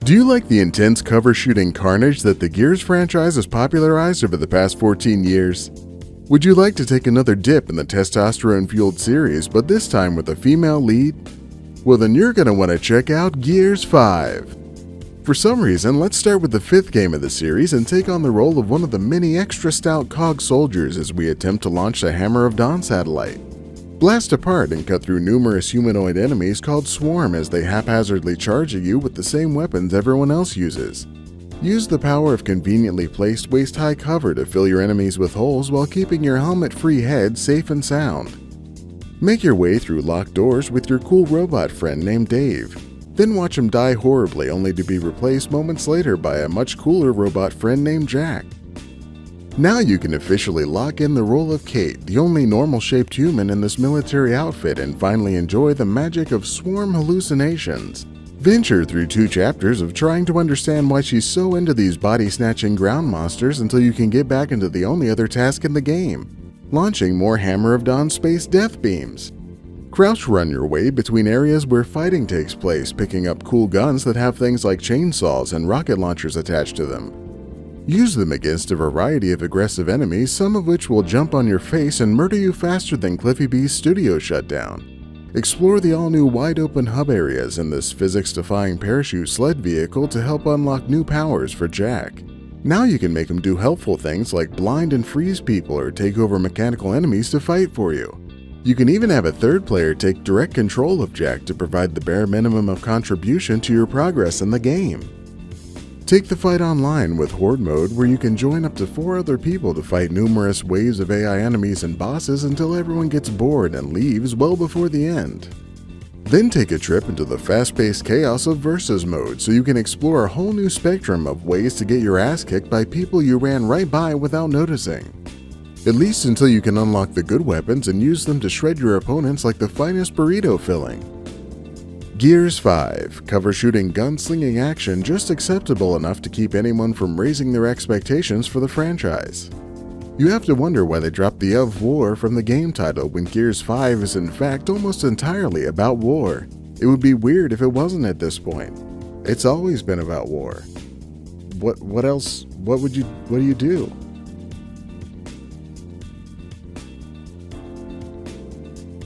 Do you like the intense cover-shooting carnage that the Gears franchise has popularized over the past 14 years? Would you like to take another dip in the testosterone-fueled series, but this time with a female lead? Well, then you're going to want to check out Gears 5. For some reason, let's start with the 5th game of the series and take on the role of one of the many extra stout COG soldiers as we attempt to launch the Hammer of Dawn satellite. Blast apart and cut through numerous humanoid enemies called Swarm as they haphazardly charge at you with the same weapons everyone else uses. Use the power of conveniently placed waist-high cover to fill your enemies with holes while keeping your helmet-free head safe and sound. Make your way through locked doors with your cool robot friend named Dave. Then watch him die horribly only to be replaced moments later by a much cooler robot friend named Jack. Now you can officially lock in the role of Kate, the only normal-shaped human in this military outfit, and finally enjoy the magic of Swarm hallucinations. Venture through 2 chapters of trying to understand why she's so into these body-snatching ground monsters until you can get back into the only other task in the game, launching more Hammer of Dawn space death beams. Crouch run your way between areas where fighting takes place, picking up cool guns that have things like chainsaws and rocket launchers attached to them. Use them against a variety of aggressive enemies, some of which will jump on your face and murder you faster than Cliffy B's studio shutdown. Explore the all-new wide-open hub areas in this physics-defying parachute sled vehicle to help unlock new powers for Jack. Now you can make him do helpful things like blind and freeze people or take over mechanical enemies to fight for you. You can even have a third player take direct control of Jack to provide the bare minimum of contribution to your progress in the game. Take the fight online with Horde mode, where you can join up to 4 other people to fight numerous waves of AI enemies and bosses until everyone gets bored and leaves well before the end. Then take a trip into the fast-paced chaos of Versus mode so you can explore a whole new spectrum of ways to get your ass kicked by people you ran right by without noticing. At least until you can unlock the good weapons and use them to shred your opponents like the finest burrito filling. Gears 5, cover-shooting gunslinging action just acceptable enough to keep anyone from raising their expectations for the franchise. You have to wonder why they dropped the of war from the game title when Gears 5 is in fact almost entirely about war. It would be weird if it wasn't at this point. It's always been about war. What else? What do you do?